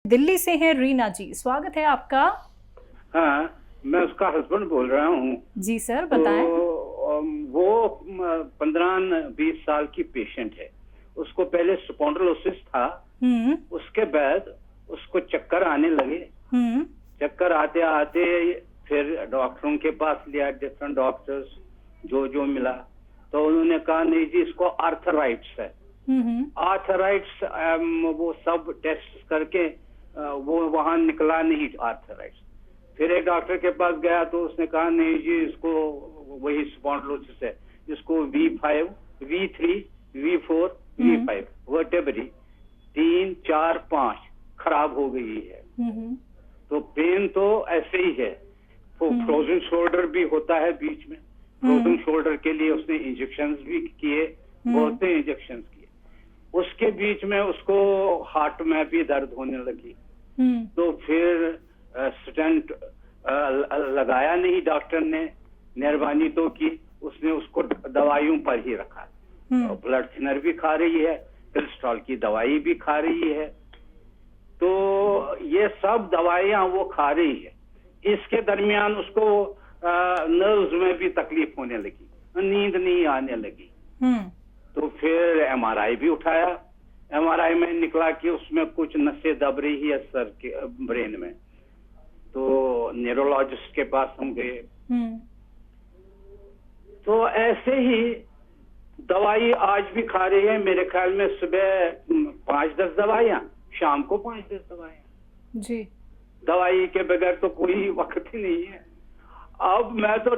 दिल्ली से हैं रीना जी, स्वागत है आपका। हाँ, मैं उसका हस्बैंड बोल रहा हूँ। जी सर, बताएं। तो वो 15-20 साल की पेशेंट है। उसको पहले स्पॉन्डिलोसिस था। उसके बाद उसको चक्कर आने लगे। चक्कर आते आते फिर डॉक्टरों के पास लिया, डिफरेंट डॉक्टर्स जो जो मिला, तो उन्होंने कहा नहीं जी इसको आर्थराइट्स है। आर्थराइट्स वो सब टेस्ट करके वो वहां निकला नहीं आर्थराइट्स। फिर एक डॉक्टर के पास गया तो उसने कहा नहीं जी इसको वही स्पॉन्डिलोसिस है, इसको V5, V3, V4, V5 वर्टेब्री 3, 4, 5 खराब हो गई है। तो पेन तो ऐसे ही है। फ्रोजन शोल्डर भी होता है बीच में। फ्रोजन शोल्डर के लिए उसने इंजेक्शंस भी किए, बहुत से इंजेक्शंस किए। उसके बीच में उसको हार्ट में भी दर्द होने लगी। तो फिर स्टेंट लगाया नहीं डॉक्टर ने, मेहरबानी तो की, उसने उसको दवाइयों पर ही रखा। ब्लड थिनर भी खा रही है, कोलेस्ट्रॉल की दवाई भी खा रही है। तो ये सब दवाइयां वो खा रही है। इसके दरमियान उसको नर्व्स में भी तकलीफ होने लगी, नींद नहीं आने लगी। तो फिर MRI भी उठाया। MRI में निकला कि उसमें कुछ नसें दब रही है सर के ब्रेन में। तो न्यूरोलॉजिस्ट के पास हम गए। तो ऐसे ही दवाई आज भी खा रही है, मेरे ख्याल में सुबह 5-10 दवाइयां, शाम को 5-10 दवाइयां जी। दवाई के बगैर तो कोई वक्त ही नहीं है। अब मैं तो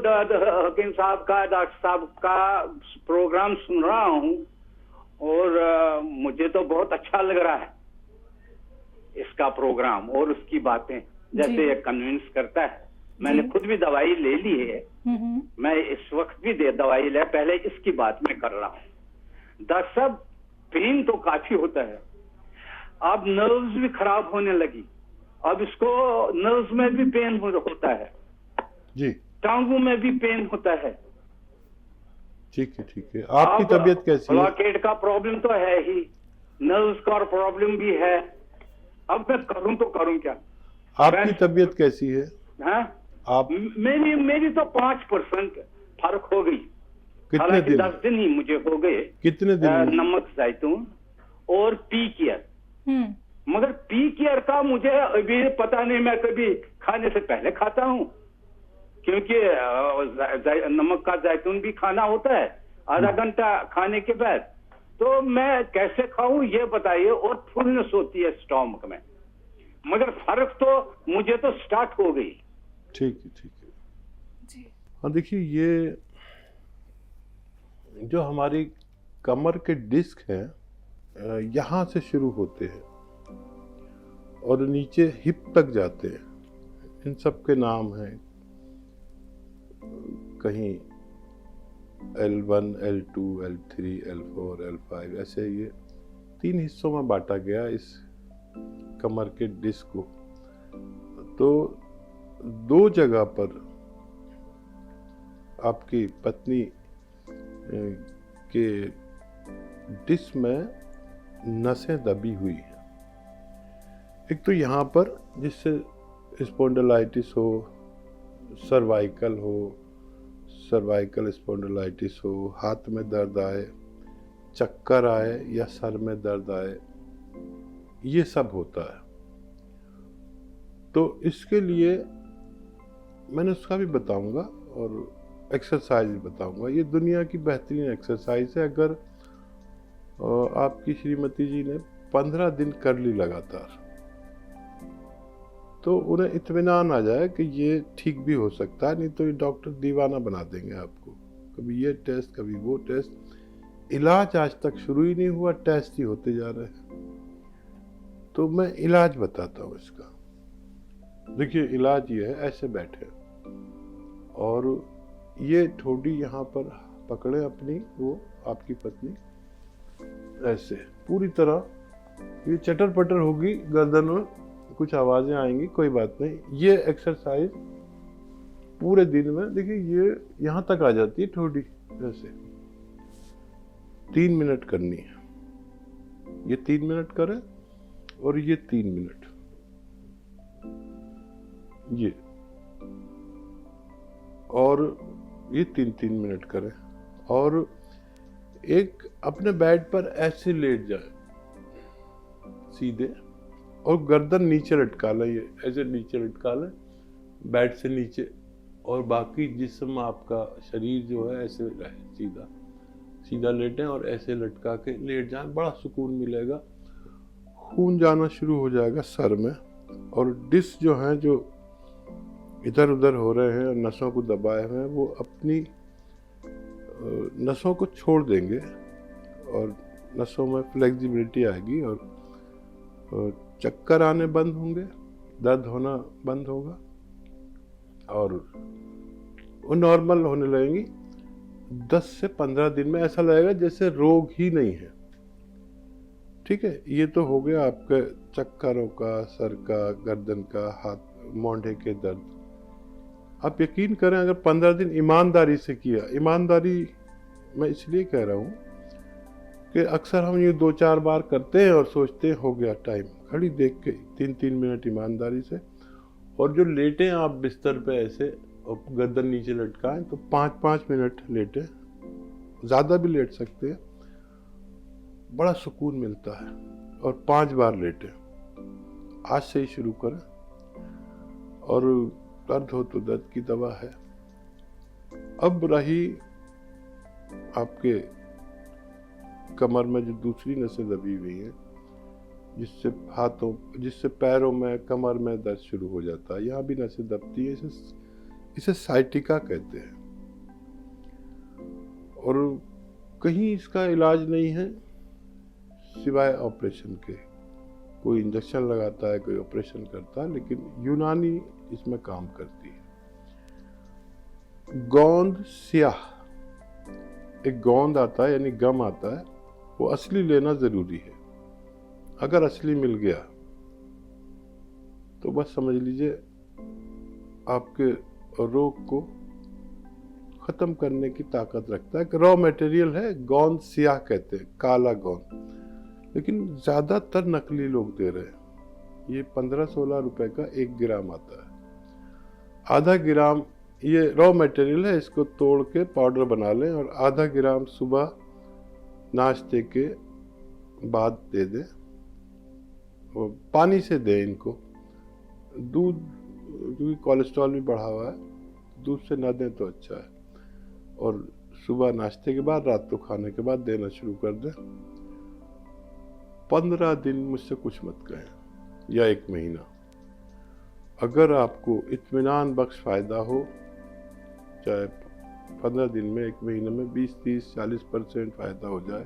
हकीम साहब का, डॉक्टर साहब का प्रोग्राम सुन रहा हूँ और मुझे तो बहुत अच्छा लग रहा है इसका प्रोग्राम और उसकी बातें, जैसे ये कन्विंस करता है। मैंने खुद भी दवाई ले ली है। मैं इस वक्त भी दवाई ले, पहले इसकी बात मैं कर रहा हूँ। दरअसल पेन तो काफी होता है। अब नर्व्स भी खराब होने लगी। अब इसको नर्व्स में भी पेन होता है जी, टांगों में भी पेन होता है। ठीक है ठीक है। आपकी तबीयत कैसी है? ब्लॉकेट का प्रॉब्लम तो है ही, नर्व्स का प्रॉब्लम भी है। अब मैं करूं तो करूं क्या? आपकी तबीयत कैसी है? हाँ? आप मेरी तो 5% फर्क हो गई। कितने दिन? 10 दिन ही मुझे हो गए। कितने दिन? नमक जैतून और पी केयर। मगर पी केयर का मुझे अभी पता नहीं, मैं कभी खाने से पहले खाता हूँ, क्योंकि नमक का जैतून भी खाना होता है आधा घंटा खाने के बाद। तो मैं कैसे खाऊं ये बताइए। और फुलनेस होती है स्टोमक में, मगर फर्क तो मुझे तो स्टार्ट हो गई। ठीक है जी। हाँ देखिए, ये जो हमारी कमर के डिस्क हैं यहाँ से शुरू होते हैं और नीचे हिप तक जाते हैं। इन सब के नाम हैं, कहीं L1, L2, L3, L4, L5, ऐसे ये 3 हिस्सों में बांटा गया इस कमर के डिस्क को। तो 2 जगह पर आपकी पत्नी के डिस्क में नसें दबी हुई हैं। एक तो यहाँ पर, जिससे स्पॉन्डिलाइटिस हो, सर्वाइकल हो, सर्वाइकल स्पॉन्डिलाइटिस हो, हाथ में दर्द आए, चक्कर आए या सर में दर्द आए, ये सब होता है। तो इसके लिए मैंने उसका भी बताऊंगा और एक्सरसाइज भी बताऊंगा। ये दुनिया की बेहतरीन एक्सरसाइज है। अगर आपकी श्रीमती जी ने 15 दिन कर ली लगातार, तो उन्हें इत्मीनान आ जाए कि ये ठीक भी हो सकता है। नहीं तो ये डॉक्टर दीवाना बना देंगे आपको, कभी ये टेस्ट कभी वो टेस्ट। इलाज आज तक शुरू ही नहीं हुआ, टेस्ट ही होते जा रहे हैं। तो मैं इलाज बताता हूँ इसका। देखिए, इलाज ये है, ऐसे बैठे और ये ठोडी यहाँ पर पकड़े अपनी, वो आपकी पत्नी ऐसे पूरी तरह। ये चटर पटर होगी गर्दन में, कुछ आवाजें आएंगी, कोई बात नहीं। ये एक्सरसाइज पूरे दिन में, देखिए ये यहाँ तक आ जाती है ठोडी ऐसे। 3 मिनट करनी है। ये 3 मिनट करें और ये 3 मिनट। ये, और ये 3-3 मिनट करें। और एक अपने बेड पर ऐसे लेट जाए सीधे, और गर्दन नीचे लटका लें, ये ऐसे नीचे लटका लें बेड से नीचे, और बाकी जिस्म आपका शरीर जो है ऐसे रहे, सीधा सीधा लेटें और ऐसे लटका के लेट जाएं। बड़ा सुकून मिलेगा, खून जाना शुरू हो जाएगा सर में, और डिस्क जो हैं जो इधर उधर हो रहे हैं और नसों को दबाए हुए हैं, वो अपनी नसों को छोड़ देंगे और नसों में फ्लेक्सिबिलिटी आएगी, और चक्कर आने बंद होंगे, दर्द होना बंद होगा, और वो नॉर्मल होने लगेंगी। 10 से 15 दिन में ऐसा लगेगा जैसे रोग ही नहीं है। ठीक है, ये तो हो गया आपके चक्करों का, सर का, गर्दन का, हाथ मोंढे के दर्द। आप यकीन करें, अगर 15 दिन ईमानदारी से किया, ईमानदारी मैं इसलिए कह रहा हूँ कि अक्सर हम ये 2-4 बार करते हैं और सोचते हैं हो गया टाइम, घड़ी देख के 3-3 मिनट ईमानदारी से, और जो लेटें आप बिस्तर पे ऐसे और गर्दन नीचे लटकाएं तो 5-5 मिनट लेटें, ज़्यादा भी लेट सकते हैं, बड़ा सुकून मिलता है। और 5 बार लेटें, आज से ही शुरू करें। और दर्द हो तो दर्द की दवा है। अब रही आपके कमर में जो दूसरी नसें दबी हुई हैं, जिससे पैरों में, कमर में दर्द शुरू हो जाता है, यहाँ भी नसें दबती है, इसे साइटिका कहते हैं। और कहीं इसका इलाज नहीं है सिवाय ऑपरेशन के। कोई इंजेक्शन लगाता है, कोई ऑपरेशन करता है, लेकिन यूनानी इसमें काम करती है। गोंद स्याह, एक गोंद आता है यानी गम आता है, वो असली लेना जरूरी है। अगर असली मिल गया तो बस समझ लीजिए आपके रोग को खत्म करने की ताकत रखता है। एक रॉ मटेरियल है, गोंद स्याह कहते हैं, काला गोंद, लेकिन ज्यादातर नकली लोग दे रहे हैं। ये 15-16 रुपए का 1 ग्राम आता है। आधा ग्राम ये रॉ मटेरियल है, इसको तोड़ के पाउडर बना लें, और आधा ग्राम सुबह नाश्ते के बाद दे दें, और पानी से दें इनको। दूध, क्योंकि कोलेस्ट्रॉल भी बढ़ा हुआ है, दूध से ना दें तो अच्छा है। और सुबह नाश्ते के बाद, रात को खाने के बाद देना शुरू कर दें। 15 दिन मुझसे कुछ मत कहें, या 1 महीना। अगर आपको इत्मीनान बख्श फ़ायदा हो, चाहे 15 दिन में, 1 महीने में 20-30-40% फ़ायदा हो जाए,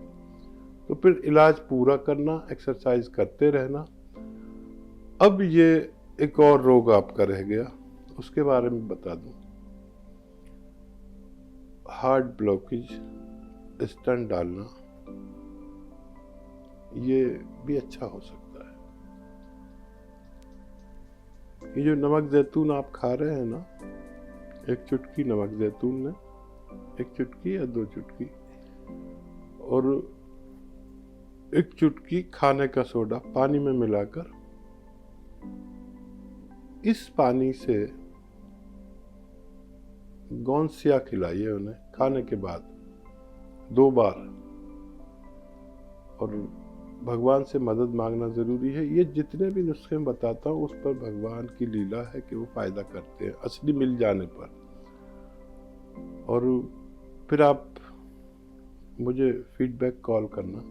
तो फिर इलाज पूरा करना, एक्सरसाइज करते रहना। अब ये एक और रोग आपका रह गया, उसके बारे में बता दूं। हार्ट ब्लॉकेज, स्टेंट डालना, ये भी अच्छा हो सकता है। ये जो नमक जैतून आप खा रहे हैं ना, 1 चुटकी नमक जैतून में, 1 चुटकी या 2 चुटकी, और 1 चुटकी खाने का सोडा पानी में मिलाकर, इस पानी से गोंद स्याह खिलाइए उन्हें खाने के बाद 2 बार। और भगवान से मदद मांगना जरूरी है। ये जितने भी नुस्खे मैं बताता हूँ, उस पर भगवान की लीला है कि वो फायदा करते हैं असली मिल जाने पर। और फिर आप मुझे फीडबैक कॉल करना,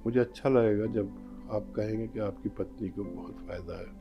मुझे अच्छा लगेगा जब आप कहेंगे कि आपकी पत्नी को बहुत फायदा है।